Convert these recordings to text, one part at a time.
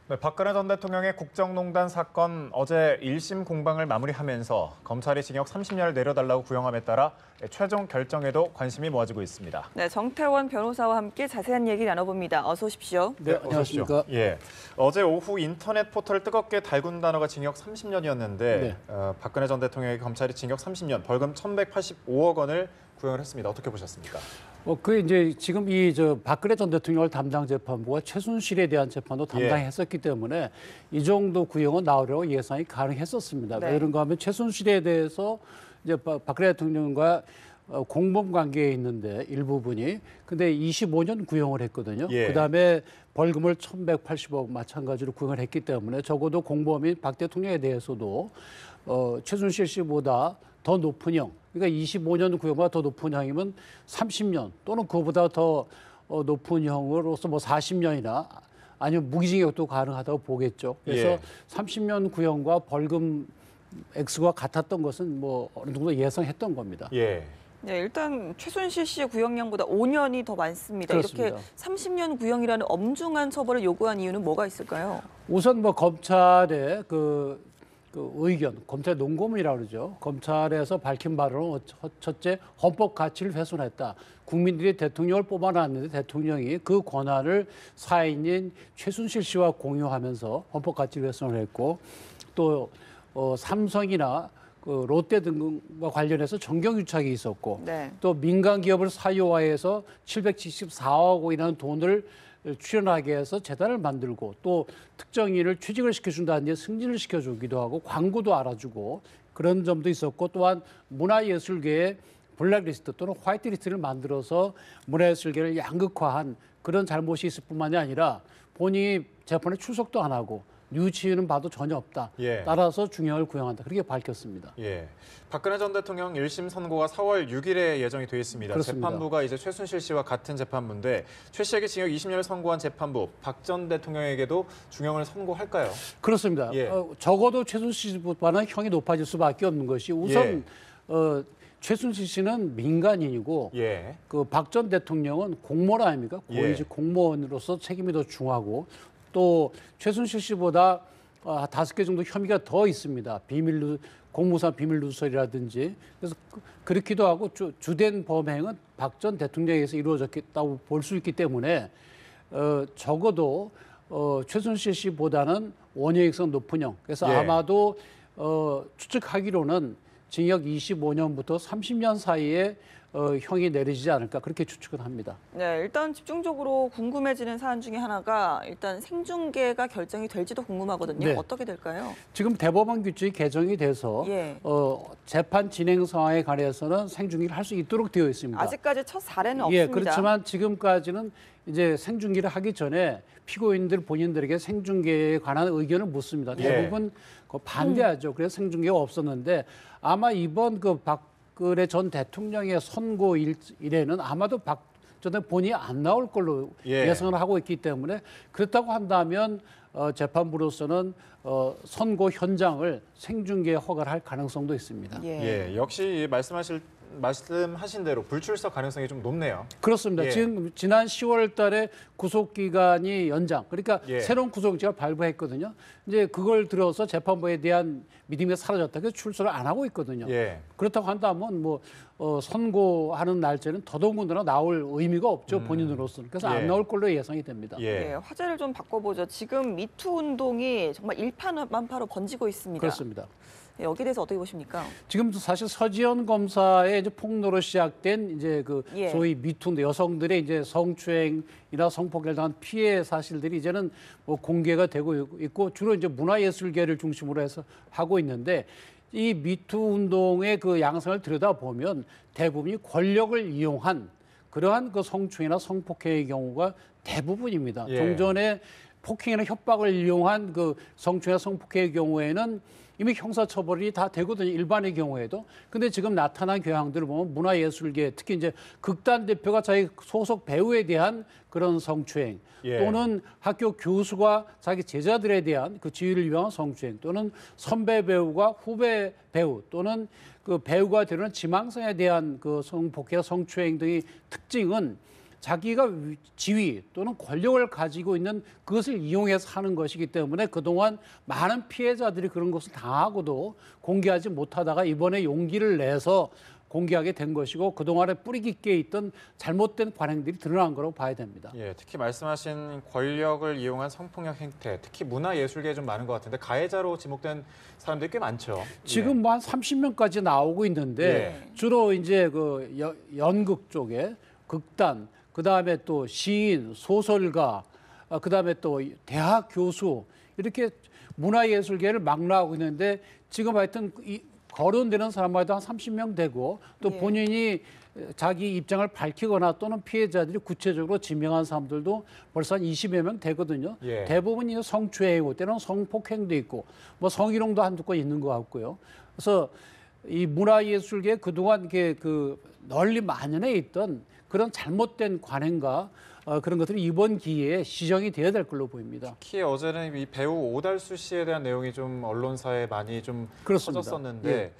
네, 박근혜 전 대통령의 국정농단 사건 어제 1심 공방을 마무리하면서 검찰이 징역 30년을 내려달라고 구형함에 따라 최종 결정에도 관심이 모아지고 있습니다. 네, 정태원 변호사와 함께 자세한 얘기 나눠봅니다. 어서 오십시오. 네, 안녕하십니까. 예, 어제 오후 인터넷 포털을 뜨겁게 달군 단어가 징역 30년이었는데 네. 박근혜 전 대통령에게 검찰이 징역 30년, 벌금 1,185억 원을 구형을 했습니다. 어떻게 보셨습니까? 그 이제 지금 박근혜 전 대통령을 담당 재판부가 최순실에 대한 재판도 담당했었기 때문에 이 정도 구형은 나오려고 예상이 가능했었습니다. 네. 왜 그런가 하면 최순실에 대해서 이제 박근혜 대통령과 공범 관계에 있는데 일부분이 근데 25년 구형을 했거든요. 예. 그다음에 벌금을 1,180억 마찬가지로 구형을 했기 때문에 적어도 공범인 박 대통령에 대해서도 최순실 씨보다 더 높은 형, 그러니까 25년 구형보다 더 높은 형이면 30년 또는 그보다 더 높은 형으로서 뭐 40년이나 아니면 무기징역도 가능하다고 보겠죠. 그래서 예. 30년 구형과 벌금 액수가 같았던 것은 뭐 어느 정도 예상했던 겁니다. 예. 네, 일단 최순실 씨의 구형량보다 5년이 더 많습니다. 그렇습니다. 이렇게 30년 구형이라는 엄중한 처벌을 요구한 이유는 뭐가 있을까요? 우선 뭐 검찰의 그 의견, 검찰 논고문이라고 그러죠. 검찰에서 밝힌 바로는 첫째, 헌법 가치를 훼손했다. 국민들이 대통령을 뽑아놨는데 대통령이 그 권한을 사인인 최순실 씨와 공유하면서 헌법 가치를 훼손을 했고 또 삼성이나 그 롯데 등과 관련해서 정경유착이 있었고 네. 또 민간 기업을 사유화해서 774억 원이라는 돈을 출연하게 해서 재단을 만들고 또 특정인을 취직을 시켜준다든지 승진을 시켜주기도 하고 광고도 알아주고 그런 점도 있었고 또한 문화예술계의 블랙리스트 또는 화이트리스트를 만들어서 문화예술계를 양극화한 그런 잘못이 있을 뿐만이 아니라 본인이 재판에 출석도 안 하고 유치는 바도 전혀 없다. 예. 따라서 중형을 구형한다. 그렇게 밝혔습니다. 예, 박근혜 전 대통령 1심 선고가 4월 6일에 예정이 돼 있습니다. 그렇습니다. 재판부가 이제 최순실 씨와 같은 재판부인데 최 씨에게 징역 20년을 선고한 재판부, 박 전 대통령에게도 중형을 선고할까요? 그렇습니다. 예. 적어도 최순실 씨보다는 형이 높아질 수밖에 없는 것이 우선 최순실 씨는 민간인이고 예. 그 박 전 대통령은 공무원 아닙니까? 고위직 공무원으로서 책임이 더 중하고 또 최순실 씨보다 5개 정도 혐의가 더 있습니다. 공무상 비밀 누설이라든지 그래서 그렇기도 하고 주된 범행은 박 전 대통령에게서 이루어졌다고 볼 수 있기 때문에 적어도 최순실 씨보다는 원효익성 높은 형. 그래서 예. 아마도 추측하기로는 징역 25년부터 30년 사이에 형이 내려지지 않을까 그렇게 추측을 합니다. 네, 일단 집중적으로 궁금해지는 사안 중에 하나가 일단 생중계가 결정이 될지도 궁금하거든요. 네. 어떻게 될까요? 지금 대법원 규칙이 개정이 돼서 예. 재판 진행 상황에 관해서는 생중계를 할 수 있도록 되어 있습니다. 아직까지 첫 사례는 예, 없습니다. 그렇지만 지금까지는 이제 생중계를 하기 전에 피고인들 본인들에게 생중계에 관한 의견을 묻습니다. 대부분 반대하죠. 그래서 생중계가 없었는데 아마 이번 그 박근혜 전 대통령의 선고 일에는 아마도 박 전 대통령 본인이 안 나올 걸로 예상을 하고 있기 때문에 그렇다고 한다면 재판부로서는 선고 현장을 생중계 허가를 할 가능성도 있습니다. 예, 역시 말씀하신 대로 불출석 가능성이 좀 높네요. 그렇습니다. 예. 지금 지난 10월 달에 구속기간이 연장, 그러니까 예. 새로운 구속영장을 발부했거든요. 이제 그걸 들어서 재판부에 대한 믿음이 사라졌다. 그래서 출석을 안 하고 있거든요. 예. 그렇다고 한다면 선고하는 날짜는 더더군다나 나올 의미가 없죠, 본인으로서는. 그래서 예. 안 나올 걸로 예상이 됩니다. 네, 화제를 좀 바꿔보죠. 지금 미투 운동이 정말 일파만파로 번지고 있습니다. 그렇습니다. 네, 여기에 대해서 어떻게 보십니까? 지금도 사실 서지현 검사의 이제 폭로로 시작된 이제 그 예. 소위 미투 여성들의 이제 성추행이나 성폭행을 당한 피해 사실들이 이제는 뭐 공개가 되고 있고 주로 이제 문화예술계를 중심으로 해서 하고 있는데 이 미투 운동의 그 양상을 들여다보면 대부분이 권력을 이용한 그러한 그 성추행이나 성폭행의 경우가 대부분입니다. 예. 종전에 폭행이나 협박을 이용한 그 성추행이나 성폭행의 경우에는 이미 형사처벌이 다 되거든요. 일반의 경우에도. 근데 지금 나타난 교양들을 보면 문화예술계, 특히 이제 극단 대표가 자기 소속 배우에 대한 그런 성추행 또는 학교 교수가 자기 제자들에 대한 그 지위를 위한 성추행 또는 선배 배우가 후배 배우 또는 그 배우가 되는 지망생에 대한 그 성폭행, 성추행 등의 특징은 자기가 지위 또는 권력을 가지고 있는 그것을 이용해서 하는 것이기 때문에 그동안 많은 피해자들이 그런 것을 당하고도 공개하지 못하다가 이번에 용기를 내서 공개하게 된 것이고 그동안에 뿌리 깊게 있던 잘못된 관행들이 드러난 거라고 봐야 됩니다. 예, 특히 말씀하신 권력을 이용한 성폭력 행태, 특히 문화예술계에 좀 많은 것 같은데 가해자로 지목된 사람들이 꽤 많죠. 지금 뭐 한 30명까지 나오고 있는데 주로 이제 그 연극 쪽에 극단, 그다음에 또 시인, 소설가, 그다음에 또 대학 교수 이렇게 문화예술계를 망라하고 있는데 지금 하여튼 거론되는 사람마다 한 30명 되고 또 예. 본인이 자기 입장을 밝히거나 또는 피해자들이 구체적으로 지명한 사람들도 벌써 한 20여 명 되거든요. 예. 대부분 이 성추행이고 때로는 성폭행도 있고 뭐 성희롱도 한두 건 있는 것 같고요. 그래서 이 문화예술계 그동안 이렇게 그 널리 만연해 있던 그런 잘못된 관행과 그런 것들이 이번 기회에 시정이 되어야 될 걸로 보입니다. 특히 어제는 이 배우 오달수 씨에 대한 내용이 좀 언론사에 많이 좀 그렇습니다. 퍼졌었는데 예.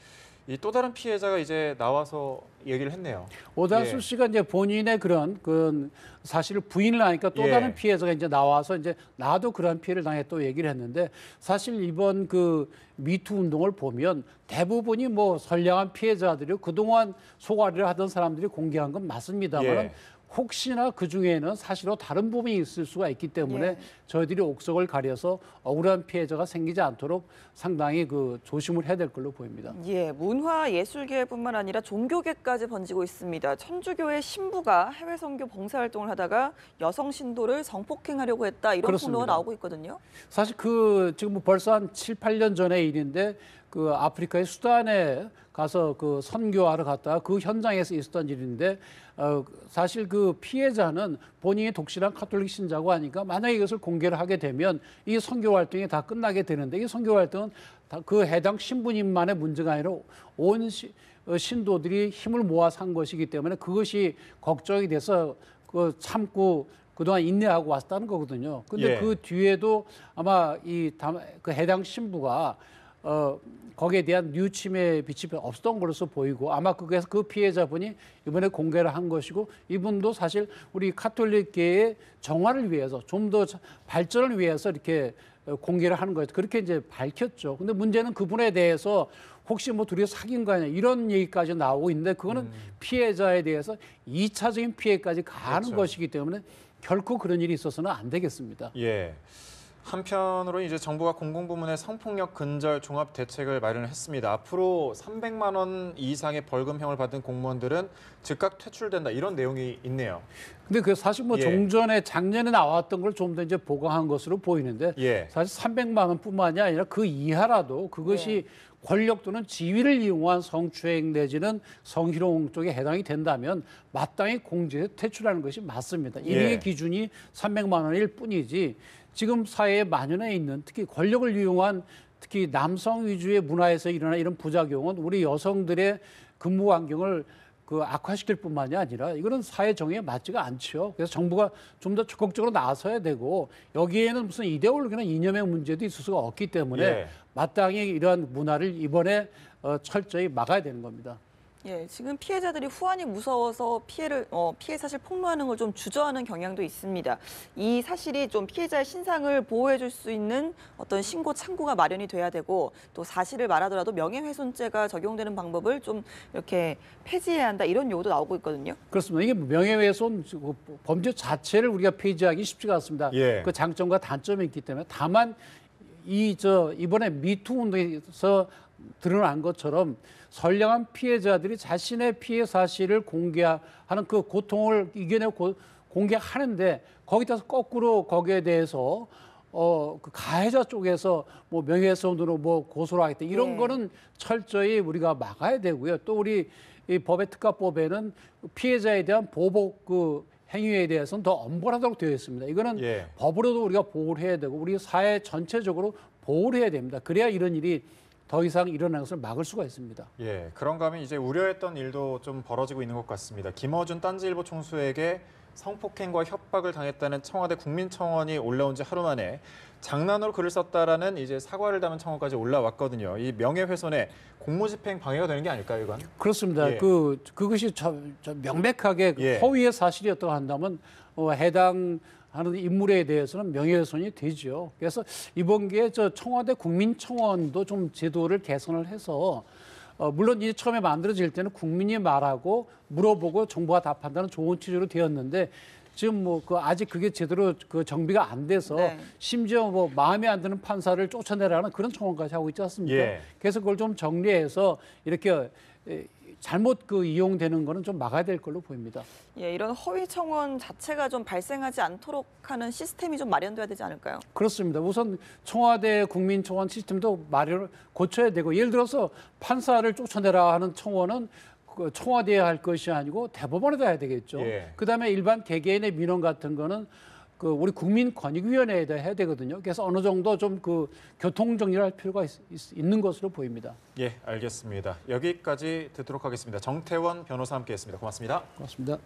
이 또 다른 피해자가 이제 나와서 얘기를 했네요. 오달수 예. 씨가 이제 본인의 그런 그 사실을 부인을 하니까 또 예. 다른 피해자가 이제 나와서 이제 나도 그런 피해를 당했다고 얘기를 했는데 사실 이번 그 미투 운동을 보면 대부분이 뭐 선량한 피해자들이 그동안 소가리를 하던 사람들이 공개한 건 맞습니다만 예. 혹시나 그 중에는 사실로 다른 부분이 있을 수가 있기 때문에 예. 저희들이 옥석을 가려서 억울한 피해자가 생기지 않도록 상당히 그 조심을 해야 될 걸로 보입니다. 예, 문화 예술계뿐만 아니라 종교계까지 번지고 있습니다. 천주교의 신부가 해외 선교 봉사활동을 하다가 여성 신도를 성폭행하려고 했다 이런 그렇습니다. 폭로가 나오고 있거든요. 사실 그 지금 뭐 벌써 한 7, 8년 전의 일인데 그 아프리카의 수단에 가서 그 선교하러 갔다가 그 현장에서 있었던 일인데 사실 그 피해자는 본인이 독실한 카톨릭 신자고 하니까 만약에 이것을 공개를 하게 되면 이 선교 활동이 다 끝나게 되는데 이 선교 활동은 다 그 해당 신부님만의 문제가 아니라 온 신도들이 힘을 모아서 한 것이기 때문에 그것이 걱정이 돼서 그 참고 그동안 인내하고 왔다는 거거든요. 근데 예. 그 뒤에도 아마 그 해당 신부가 거기에 대한 뉴침의 빛이 없었던 것으로 보이고 아마 그래서 그 피해자분이 이번에 공개를 한 것이고 이분도 사실 우리 카톨릭계의 정화를 위해서 좀 더 발전을 위해서 이렇게 공개를 하는 거예요. 그렇게 이제 밝혔죠. 근데 문제는 그분에 대해서 혹시 뭐 둘이 사귄 거 아니야 이런 얘기까지 나오고 있는데 그거는 피해자에 대해서 2차적인 피해까지 가는 그렇죠. 것이기 때문에 결코 그런 일이 있어서는 안 되겠습니다. 예. 한편으로 이제 정부가 공공부문의 성폭력 근절 종합 대책을 마련을 했습니다. 앞으로 300만 원 이상의 벌금형을 받은 공무원들은 즉각 퇴출된다 이런 내용이 있네요. 근데 그 사실 뭐 예. 종전에 작년에 나왔던 걸 좀 더 이제 보강한 것으로 보이는데 예. 사실 300만 원뿐만이 아니라 그 이하라도 그것이 권력 또는 지위를 이용한 성추행 내지는 성희롱 쪽에 해당이 된다면 마땅히 공직에서 퇴출하는 것이 맞습니다. 이의 예. 기준이 300만 원일 뿐이지 지금 사회에 만연해 있는 특히 권력을 이용한 특히 남성 위주의 문화에서 일어나는 이런 부작용은 우리 여성들의 근무 환경을 그 악화시킬 뿐만이 아니라 이거는 사회 정의에 맞지가 않죠. 그래서 정부가 좀 더 적극적으로 나서야 되고 여기에는 무슨 이데올로기나 이념의 문제도 있을 수가 없기 때문에 예. 마땅히 이러한 문화를 이번에 철저히 막아야 되는 겁니다. 예, 지금 피해자들이 후환이 무서워서 피해 사실 폭로하는 걸 좀 주저하는 경향도 있습니다. 이 사실이 좀 피해자의 신상을 보호해줄 수 있는 어떤 신고 창구가 마련이 돼야 되고 또 사실을 말하더라도 명예훼손죄가 적용되는 방법을 좀 이렇게 폐지해야 한다 이런 요구도 나오고 있거든요. 그렇습니다. 이게 명예훼손 범죄 자체를 우리가 폐지하기 쉽지가 않습니다. 예. 그 장점과 단점이 있기 때문에 다만 이번에 미투 운동에서 드러난 것처럼 선량한 피해자들이 자신의 피해 사실을 공개하는 그 고통을 이겨내고 공개하는데 거기다가 거꾸로 거기에 대해서 그 가해자 쪽에서 뭐 명예훼손으로 뭐 고소를 하겠다 이런 네. 거는 철저히 우리가 막아야 되고요. 또 우리 이 법의 특가법에는 피해자에 대한 보복 그 행위에 대해서는 더 엄벌하도록 되어 있습니다. 이거는 예. 법으로도 우리가 보호를 해야 되고 우리 사회 전체적으로 보호를 해야 됩니다. 그래야 이런 일이 더 이상 일어나는 것을 막을 수가 있습니다. 예, 그런가 하면 이제 우려했던 일도 좀 벌어지고 있는 것 같습니다. 김어준 딴지일보 총수에게 성폭행과 협박을 당했다는 청와대 국민청원이 올라온 지 하루 만에 장난으로 글을 썼다라는 이제 사과를 담은 청원까지 올라왔거든요. 이 명예훼손에 공무집행 방해가 되는 게 아닐까요, 이건? 그렇습니다. 예. 그것이 저 명백하게 예. 허위의 사실이었다고 한다면 해당하는 인물에 대해서는 명예훼손이 되죠. 그래서 이번 기회에 저 청와대 국민청원도 좀 제도를 개선을 해서 물론 이제 처음에 만들어질 때는 국민이 말하고 물어보고 정부가 답한다는 좋은 취지로 되었는데 지금 아직 그게 제대로 정비가 안 돼서 네. 심지어 마음에 안 드는 판사를 쫓아내라는 그런 청원까지 하고 있지 않습니까? 예. 그래서 그걸 좀 정리해서 이렇게 잘못 이용되는 거는 좀 막아야 될 걸로 보입니다. 예, 이런 허위 청원 자체가 좀 발생하지 않도록 하는 시스템이 좀 마련돼야 되지 않을까요? 그렇습니다. 우선 청와대 국민청원 시스템도 고쳐야 되고 예를 들어서 판사를 쫓아내라 하는 청원은 청와대에 할 것이 아니고 대법원에다 해야 되겠죠. 예. 그다음에 일반 개개인의 민원 같은 거는 우리 국민권익위원회에다 해야 되거든요. 그래서 어느 정도 좀 교통 정리를 할 필요가 있는 것으로 보입니다. 예, 알겠습니다. 여기까지 듣도록 하겠습니다. 정태원 변호사 함께했습니다. 고맙습니다. 고맙습니다.